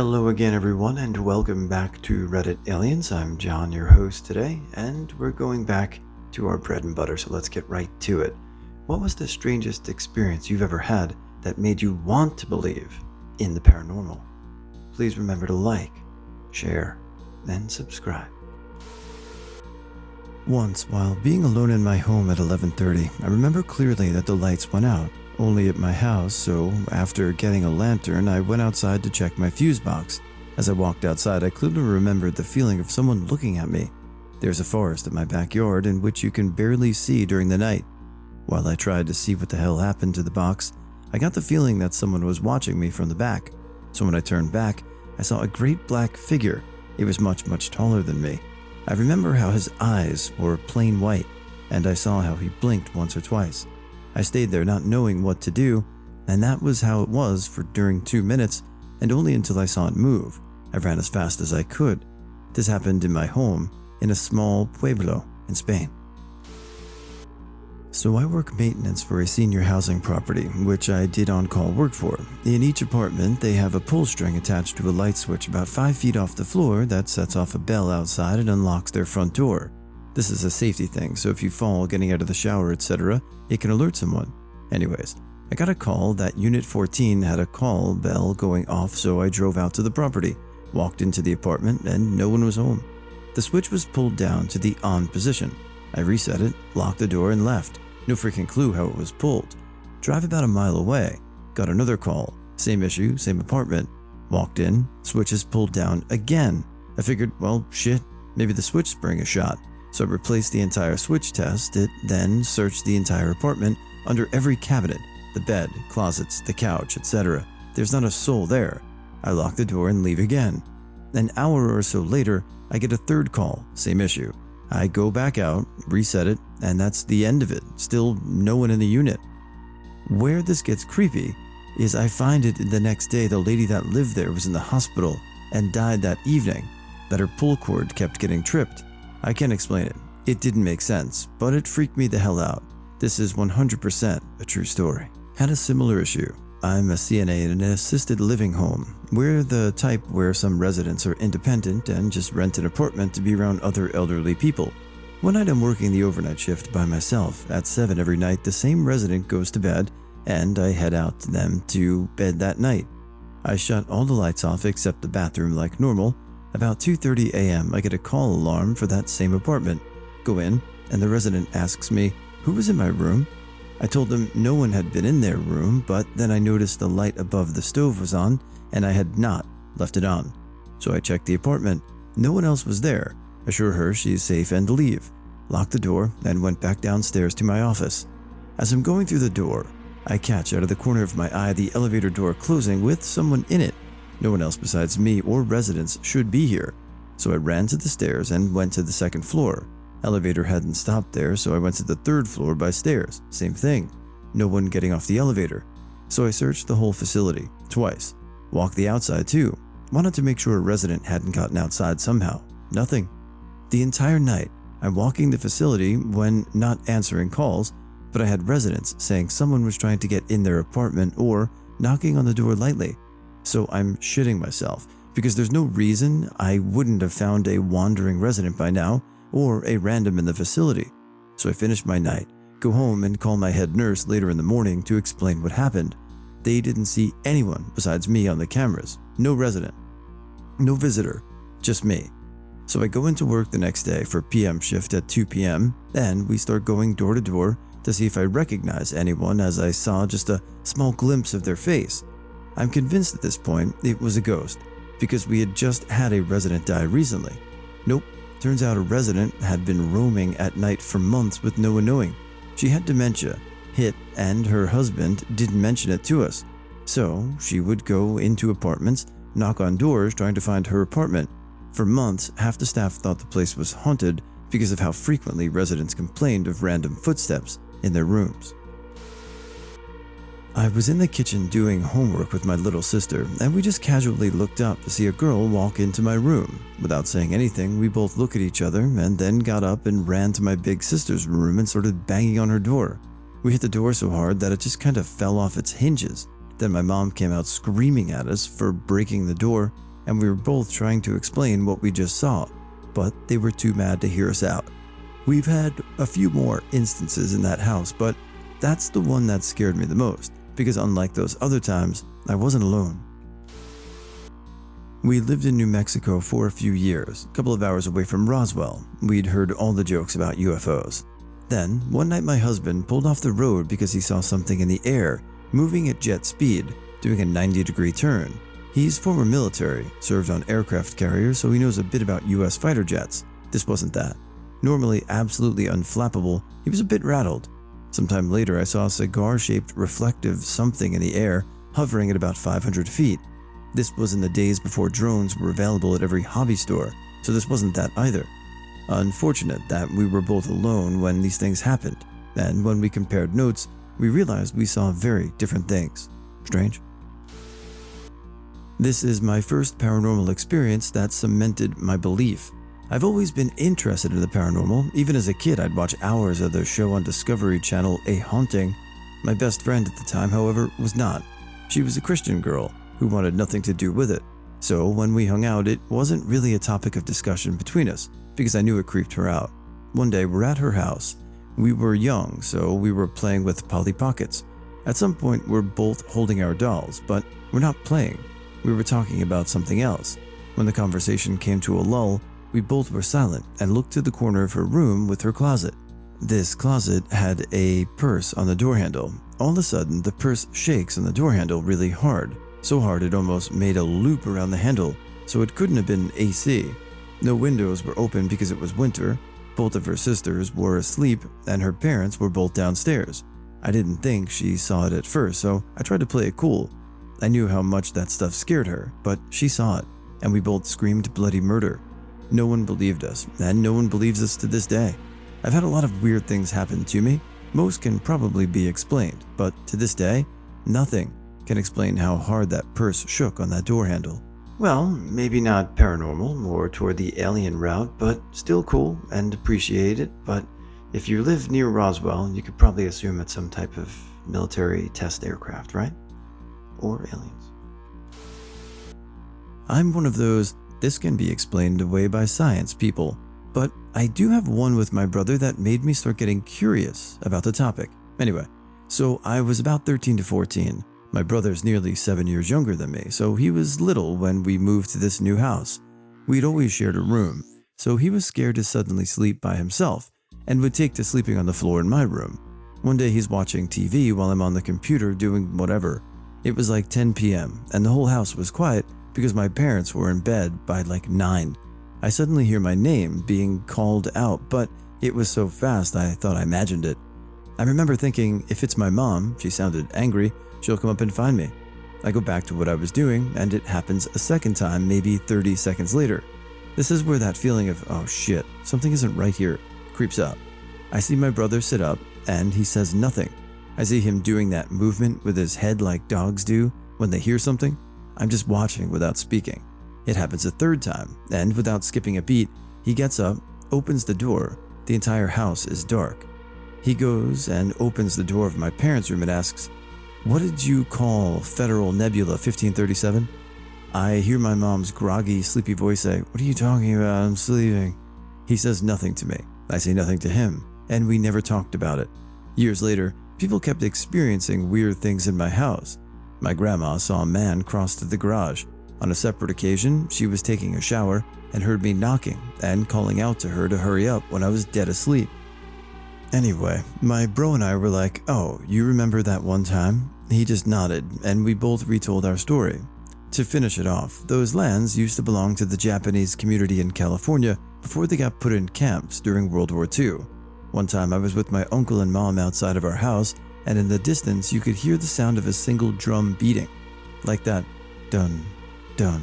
Hello again, everyone, and welcome back to Reddit Aliens. I'm John, your host today, and we're going back to our bread and butter, so let's get right to it. What was the strangest experience you've ever had that made you want to believe in the paranormal? Please remember to like, share, and subscribe. Once, while being alone in my home at 11:30, I remember clearly that the lights went out, only at my house, so after getting a lantern, I went outside to check my fuse box. As I walked outside, I clearly remembered the feeling of someone looking at me. There's a forest in my backyard in which you can barely see during the night. While I tried to see what the hell happened to the box, I got the feeling that someone was watching me from the back. So when I turned back, I saw a great black figure. It was much taller than me. I remember how his eyes were plain white, and I saw how he blinked once or twice. I stayed there not knowing what to do, and that was how it was for during 2 minutes, and only until I saw it move. I ran as fast as I could. This happened in my home, in a small pueblo in Spain. So I work maintenance for a senior housing property, which I did on-call work for. In each apartment, they have a pull string attached to a light switch about 5 feet off the floor that sets off a bell outside and unlocks their front door. This is a safety thing, so if you fall getting out of the shower, etc., it can alert someone. Anyways, I got a call that Unit 14 had a call bell going off, so I drove out to the property, walked into the apartment, and no one was home. The switch was pulled down to the on position. I reset it, locked the door, and left. No freaking clue how it was pulled. Drive about a mile away, got another call. Same issue, same apartment. Walked in, switch is pulled down again. I figured, well, shit, maybe the switch spring is shot. So I replaced the entire switch test. It then searched the entire apartment under every cabinet, the bed, closets, the couch, etc. There's not a soul there. I lock the door and leave again. An hour or so later, I get a third call, same issue. I go back out, reset it, and that's the end of it. Still no one in the unit. Where this gets creepy is I find it the next day the lady that lived there was in the hospital and died that evening, that her pull cord kept getting tripped. I can't explain it. It didn't make sense, but it freaked me the hell out. This is 100% a true story. Had a similar issue. I'm a CNA in an assisted living home. We're the type where some residents are independent and just rent an apartment to be around other elderly people. One night I'm working the overnight shift by myself. At 7 every night, the same resident goes to bed, and I head out to them to bed that night. I shut all the lights off except the bathroom like normal. About 2:30 a.m., I get a call alarm for that same apartment. Go in, and the resident asks me, who was in my room? I told them no one had been in their room, but then I noticed the light above the stove was on, and I had not left it on. So I checked the apartment. No one else was there. Assure her she's safe and leave. Lock the door, and went back downstairs to my office. As I'm going through the door, I catch out of the corner of my eye the elevator door closing with someone in it. No one else besides me or residents should be here. So I ran to the stairs and went to the second floor. Elevator hadn't stopped there, so I went to the third floor by stairs. Same thing. No one getting off the elevator. So I searched the whole facility, twice. Walked the outside too. Wanted to make sure a resident hadn't gotten outside somehow. Nothing. The entire night, I'm walking the facility when not answering calls, but I had residents saying someone was trying to get in their apartment or knocking on the door lightly. So I'm shitting myself because there's no reason I wouldn't have found a wandering resident by now or a random in the facility. So I finish my night, go home and call my head nurse later in the morning to explain what happened. They didn't see anyone besides me on the cameras. No resident, no visitor, just me. So I go into work the next day for PM shift at 2 p.m. and we start going door to door to see if I recognize anyone, as I saw just a small glimpse of their face. I'm convinced at this point it was a ghost because we had just had a resident die recently. Nope, turns out a resident had been roaming at night for months with no one knowing. She had dementia, hit, and her husband didn't mention it to us. So she would go into apartments, knock on doors trying to find her apartment. For months, half the staff thought the place was haunted because of how frequently residents complained of random footsteps in their rooms. I was in the kitchen doing homework with my little sister, and we just casually looked up to see a girl walk into my room. Without saying anything, we both looked at each other and then got up and ran to my big sister's room and started banging on her door. We hit the door so hard that it just kind of fell off its hinges. Then my mom came out screaming at us for breaking the door. and we were both trying to explain what we just saw, but they were too mad to hear us out. We've had a few more instances in that house, but that's the one that scared me the most, because unlike those other times, I wasn't alone. We lived in New Mexico for a few years, a couple of hours away from Roswell. We'd heard all the jokes about UFOs. Then, one night my husband pulled off the road because he saw something in the air, moving at jet speed, doing a 90-degree turn. He's former military, served on aircraft carriers, so he knows a bit about US fighter jets. This wasn't that. Normally absolutely unflappable, he was a bit rattled. Sometime later, I saw a cigar-shaped reflective something in the air, hovering at about 500 feet. This was in the days before drones were available at every hobby store, so this wasn't that either. Unfortunate that we were both alone when these things happened, and when we compared notes, we realized we saw very different things. Strange? This is my first paranormal experience that cemented my belief. I've always been interested in the paranormal. Even as a kid, I'd watch hours of the show on Discovery Channel, A Haunting. My best friend at the time, however, was not. She was a Christian girl who wanted nothing to do with it. So when we hung out, it wasn't really a topic of discussion between us, because I knew it creeped her out. One day, we're at her house. We were young, so we were playing with Polly Pockets. At some point, we're both holding our dolls, but we're not playing. We were talking about something else. When the conversation came to a lull, we both were silent and looked to the corner of her room with her closet. This closet had a purse on the door handle. All of a sudden, the purse shakes on the door handle really hard. So hard it almost made a loop around the handle, so it couldn't have been AC. No windows were open because it was winter. Both of her sisters were asleep, and her parents were both downstairs. I didn't think she saw it at first, so I tried to play it cool. I knew how much that stuff scared her, but she saw it, and we both screamed bloody murder. No one believed us, and no one believes us to this day. I've had a lot of weird things happen to me. Most can probably be explained, but to this day, nothing can explain how hard that purse shook on that door handle. Well, maybe not paranormal, more toward the alien route, but still cool and appreciate it. But if you live near Roswell, you could probably assume it's some type of military test aircraft, right? Or aliens. I'm one of those, this can be explained away by science people, but I do have one with my brother that made me start getting curious about the topic. Anyway, so I was about 13 to 14. My brother's nearly 7 years younger than me, so he was little when we moved to this new house. We'd always shared a room, so he was scared to suddenly sleep by himself and would take to sleeping on the floor in my room. One day he's watching TV while I'm on the computer doing whatever. It was like 10 p.m. and the whole house was quiet because my parents were in bed by like 9. I suddenly hear my name being called out, but it was so fast I thought I imagined it. I remember thinking, if it's my mom, she sounded angry, she'll come up and find me. I go back to what I was doing, and it happens a second time, maybe 30 seconds later. This is where that feeling of, oh shit, something isn't right here, creeps up. I see my brother sit up, and he says nothing. I see him doing that movement with his head like dogs do when they hear something. I'm just watching without speaking. It happens a third time, and without skipping a beat, he gets up, opens the door. The entire house is dark. He goes and opens the door of my parents' room and asks, "What did you call Federal Nebula 1537? I hear my mom's groggy, sleepy voice say, "What are you talking about? I'm sleeping." He says nothing to me. I say nothing to him, and we never talked about it. Years later, people kept experiencing weird things in my house. My grandma saw a man cross to the garage. On a separate occasion, she was taking a shower and heard me knocking and calling out to her to hurry up when I was dead asleep. Anyway, my bro and I were like, "Oh, you remember that one time?" He just nodded, and we both retold our story. To finish it off, those lands used to belong to the Japanese community in California before they got put in camps during World War II. One time I was with my uncle and mom outside of our house, and in the distance you could hear the sound of a single drum beating, like that dun, dun,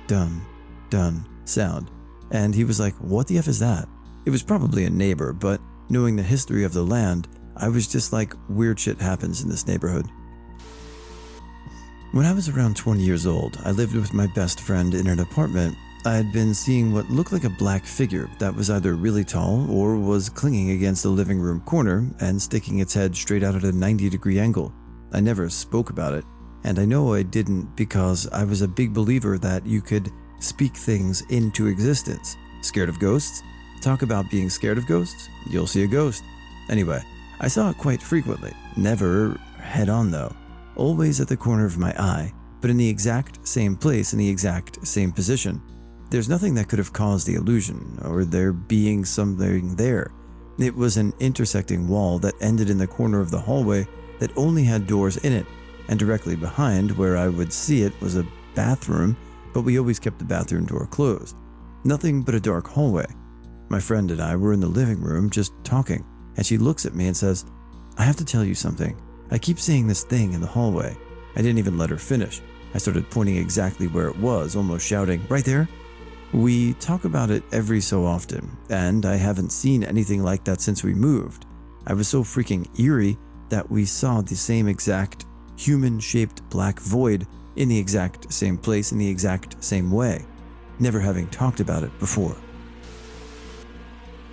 dun, dun sound. And he was like, "What the F is that?" It was probably a neighbor, but knowing the history of the land, I was just like, weird shit happens in this neighborhood. When I was around 20 years old, I lived with my best friend in an apartment. I had been seeing what looked like a black figure that was either really tall or was clinging against the living room corner and sticking its head straight out at a 90-degree angle. I never spoke about it, and I know I didn't because I was a big believer that you could speak things into existence. Scared of ghosts? Talk about being scared of ghosts? You'll see a ghost. Anyway, I saw it quite frequently, never head on though, always at the corner of my eye, but in the exact same place in the exact same position. There's nothing that could have caused the illusion, or there being something there. It was an intersecting wall that ended in the corner of the hallway that only had doors in it, and directly behind where I would see it was a bathroom, but we always kept the bathroom door closed. Nothing but a dark hallway. My friend and I were in the living room just talking, and she looks at me and says, "I have to tell you something. I keep seeing this thing in the hallway." I didn't even let her finish. I started pointing exactly where it was, almost shouting, "Right there?" We talk about it every so often, and I haven't seen anything like that since we moved. I was so freaking eerie that we saw the same exact human-shaped black void in the exact same place in the exact same way, never having talked about it before.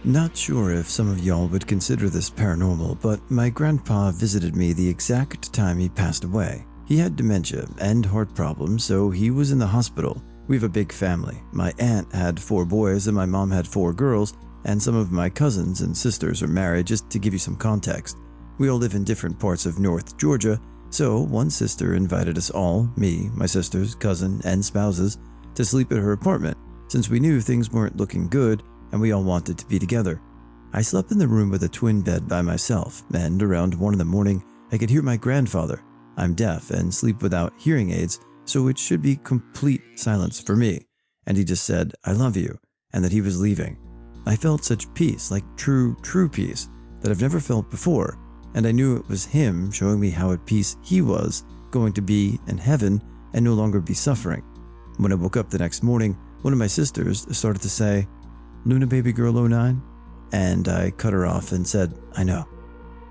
Not sure if some of y'all would consider this paranormal, but my grandpa visited me the exact time he passed away. He had dementia and heart problems, so he was in the hospital. We have a big family. My aunt had 4 boys and my mom had 4 girls, and some of my cousins and sisters are married, just to give you some context. We all live in different parts of North Georgia, so one sister invited us all, me, my sisters, cousin, and spouses, to sleep at her apartment, since we knew things weren't looking good and we all wanted to be together. I slept in the room with a twin bed by myself, and around 1 in the morning, I could hear my grandfather. I'm deaf and sleep without hearing aids, so it should be complete silence for me, and he just said, "I love you," and that he was leaving. I felt such peace, like true peace, that I've never felt before, and I knew it was him showing me how at peace he was going to be in heaven and no longer be suffering. When I woke up the next morning, one of my sisters started to say, "Luna baby girl 09? And I cut her off and said, "I know."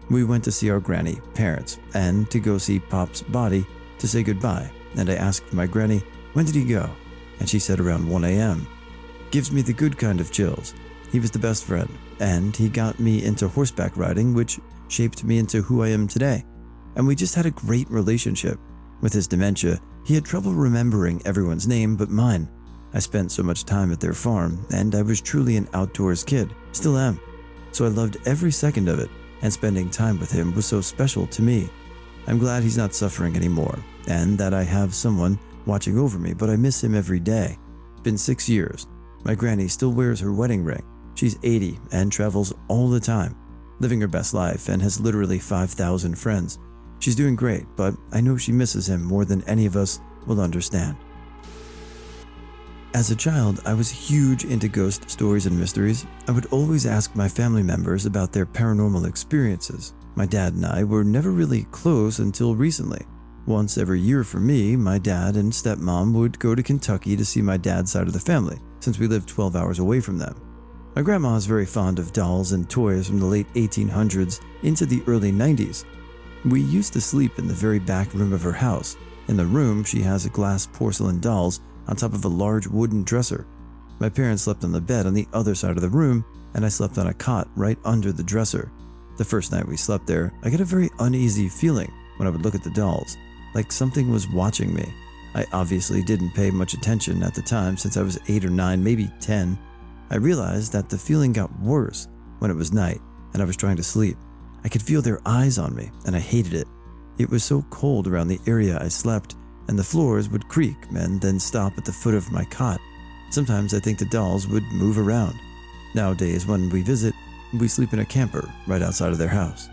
We went to see our granny, parents, and to go see Pop's body to say goodbye, and I asked my granny, "When did he go?" And she said around 1 a.m. Gives me the good kind of chills. He was the best friend, and he got me into horseback riding, which shaped me into who I am today. And we just had a great relationship. With his dementia, he had trouble remembering everyone's name but mine. I spent so much time at their farm, and I was truly an outdoors kid, still am. So I loved every second of it, and spending time with him was so special to me. I'm glad he's not suffering anymore, and that I have someone watching over me, but I miss him every day. Been 6 years. My granny still wears her wedding ring. She's 80 and travels all the time, living her best life, and has literally 5,000 friends. She's doing great, but I know she misses him more than any of us will understand. As a child, I was huge into ghost stories and mysteries. I would always ask my family members about their paranormal experiences. My dad and I were never really close until recently. Once every year for me, my dad and stepmom would go to Kentucky to see my dad's side of the family, since we lived 12 hours away from them. My grandma is very fond of dolls and toys from the late 1800s into the early 90s. We used to sleep in the very back room of her house. In the room, she has glass porcelain dolls on top of a large wooden dresser. My parents slept on the bed on the other side of the room, and I slept on a cot right under the dresser. The first night we slept there, I got a very uneasy feeling when I would look at the dolls, like something was watching me. I obviously didn't pay much attention at the time since I was 8 or 9, maybe 10. I realized that the feeling got worse when it was night and I was trying to sleep. I could feel their eyes on me, and I hated it. It was so cold around the area I slept, and the floors would creak and then stop at the foot of my cot. Sometimes I think the dolls would move around. Nowadays, when we visit, we sleep in a camper right outside of their house.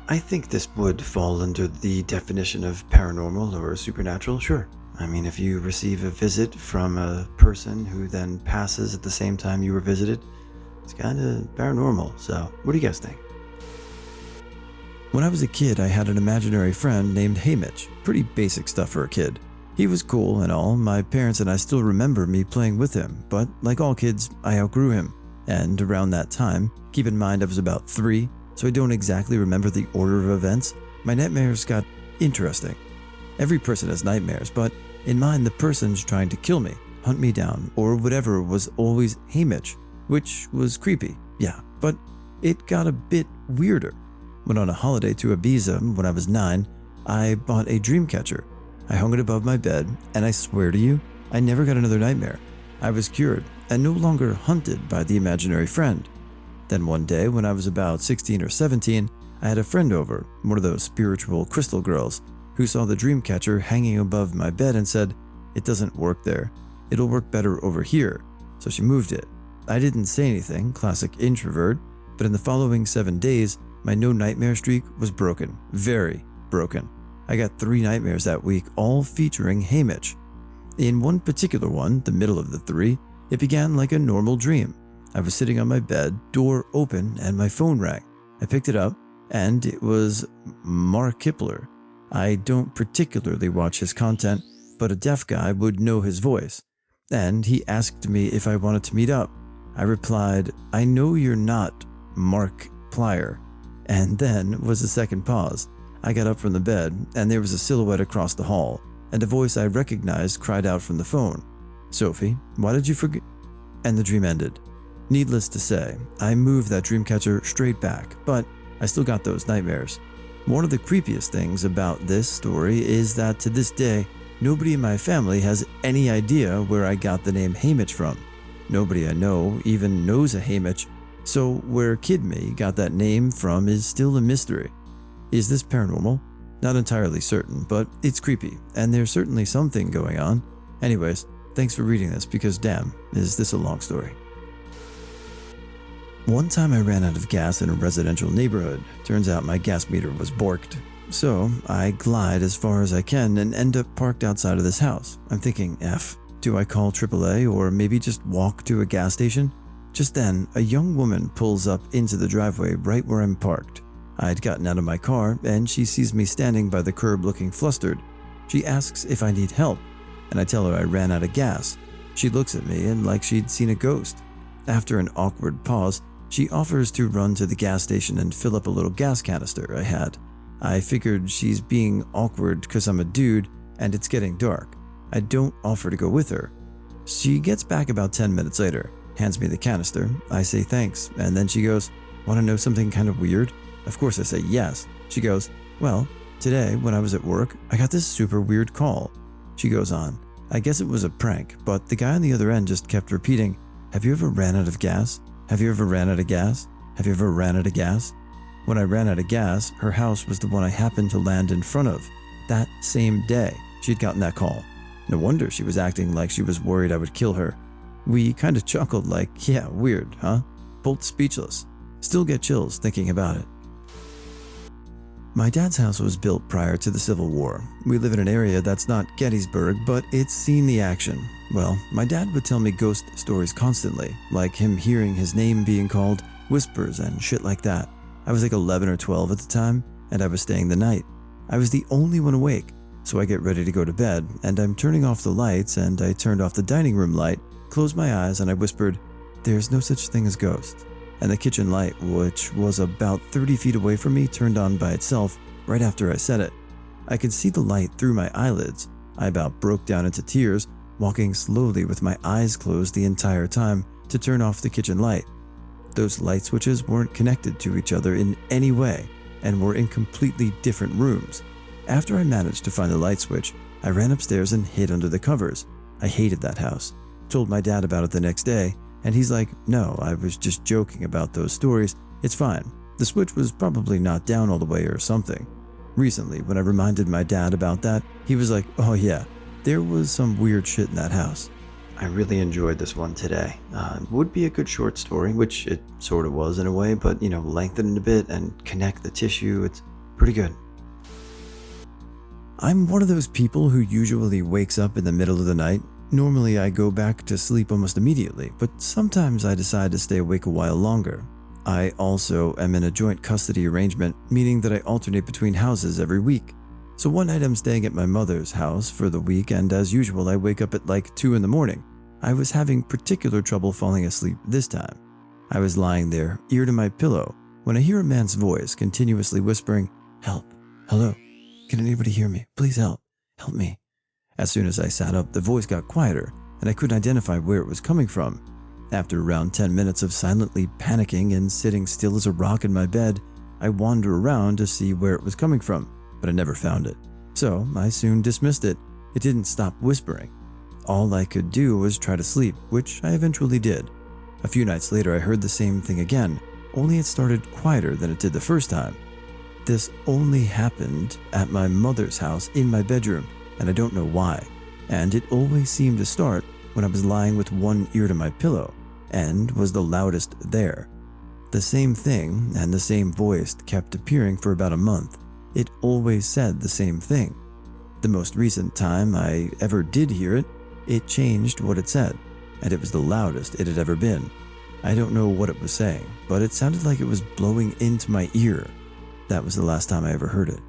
I think this would fall under the definition of paranormal or supernatural, sure. I mean, if you receive a visit from a person who then passes at the same time you were visited, it's kind of paranormal. So, what do you guys think? When I was a kid, I had an imaginary friend named Haymitch. Pretty basic stuff for a kid. He was cool and all. My parents and I still remember me playing with him, but like all kids, I outgrew him. And around that time, keep in mind I was about 3, so I don't exactly remember the order of events, my nightmares got interesting. Every person has nightmares, but in mine the person's trying to kill me, hunt me down, or whatever was always Haymitch, which was creepy, yeah, but it got a bit weirder. When on a holiday to Ibiza when I was 9, I bought a dream catcher. I hung it above my bed, and I swear to you, I never got another nightmare. I was cured and no longer hunted by the imaginary friend. Then one day, when I was about 16 or 17, I had a friend over, one of those spiritual crystal girls, who saw the dream catcher hanging above my bed and said, "It doesn't work there. It'll work better over here." So she moved it. I didn't say anything, classic introvert, but in the following 7 days, my no nightmare streak was broken, very broken. I got 3 nightmares that week, all featuring Haymitch. In one particular one, the middle of the 3, it began like a normal dream. I was sitting on my bed, door open, and my phone rang. I picked it up, and it was Mark Kipler. I don't particularly watch his content, but a deaf guy would know his voice. And he asked me if I wanted to meet up. I replied, "I know you're not Mark Plyer." And then was a second pause. I got up from the bed, and there was a silhouette across the hall, and a voice I recognized cried out from the phone, "Sophie, why did you forget?" And the dream ended. Needless to say, I moved that dream catcher straight back, but I still got those nightmares. One of the creepiest things about this story is that to this day, nobody in my family has any idea where I got the name Haymitch from. Nobody I know even knows a Haymitch, so where Kid Me got that name from is still a mystery. Is this paranormal? Not entirely certain, but it's creepy, and there's certainly something going on. Anyways, thanks for reading this, because damn, is this a long story. One time I ran out of gas in a residential neighborhood. Turns out my gas meter was borked. So I glide as far as I can and end up parked outside of this house. I'm thinking, F, do I call AAA or maybe just walk to a gas station? Just then, a young woman pulls up into the driveway right where I'm parked. I'd gotten out of my car and she sees me standing by the curb looking flustered. She asks if I need help, and I tell her I ran out of gas. She looks at me and like she'd seen a ghost. After an awkward pause, she offers to run to the gas station and fill up a little gas canister I had. I figured she's being awkward because I'm a dude and it's getting dark. I don't offer to go with her. She gets back about 10 minutes later, hands me the canister. I say thanks, and then she goes, "Want to know something kind of weird?" Of course I say yes. She goes, "Well, today when I was at work, I got this super weird call." She goes on, "I guess it was a prank, but the guy on the other end just kept repeating, 'Have you ever ran out of gas? Have you ever ran out of gas? Have you ever ran out of gas?' When I ran out of gas, her house was the one I happened to land in front of. That same day, she'd gotten that call. No wonder she was acting like she was worried I would kill her. We kind of chuckled like, yeah, weird, huh? Both speechless. Still get chills thinking about it. My dad's house was built prior to the Civil War. We live in an area that's not Gettysburg, but it's seen the action. Well, my dad would tell me ghost stories constantly, like him hearing his name being called, whispers and shit like that. I was like 11 or 12 at the time, and I was staying the night. I was the only one awake, so I get ready to go to bed, and I'm turning off the lights, and I turned off the dining room light, closed my eyes, and I whispered, "There's no such thing as ghosts." And the kitchen light, which was about 30 feet away from me, turned on by itself right after I said it. I could see the light through my eyelids. I about broke down into tears, walking slowly with my eyes closed the entire time to turn off the kitchen light. Those light switches weren't connected to each other in any way and were in completely different rooms. After I managed to find the light switch, I ran upstairs and hid under the covers. I hated that house. Told my dad about it the next day, and he's like, "No, I was just joking about those stories. It's fine. The switch was probably not down all the way or something." Recently, when I reminded my dad about that, he was like, "Oh yeah, there was some weird shit in that house." I really enjoyed this one today. Would be a good short story, which it sort of was in a way, but lengthen it a bit and connect the tissue. It's pretty good. I'm one of those people who usually wakes up in the middle of the night. Normally I go back to sleep almost immediately, but sometimes I decide to stay awake a while longer. I also am in a joint custody arrangement, meaning that I alternate between houses every week. So one night I'm staying at my mother's house for the week, and as usual I wake up at like 2 in the morning. I was having particular trouble falling asleep this time. I was lying there, ear to my pillow, when I hear a man's voice continuously whispering, "Help, hello, can anybody hear me? Please help, help me." As soon as I sat up, the voice got quieter, and I couldn't identify where it was coming from. After around 10 minutes of silently panicking and sitting still as a rock in my bed, I wandered around to see where it was coming from, but I never found it. So I soon dismissed it. It didn't stop whispering. all I could do was try to sleep, which I eventually did. A few nights later, I heard the same thing again, only it started quieter than it did the first time. This only happened at my mother's house in my bedroom, and I don't know why. And it always seemed to start when I was lying with one ear to my pillow, and was the loudest there. The same thing and the same voice kept appearing for about a month. It always said the same thing. The most recent time I ever did hear it, it changed what it said, and it was the loudest it had ever been. I don't know what it was saying, but it sounded like it was blowing into my ear. That was the last time I ever heard it.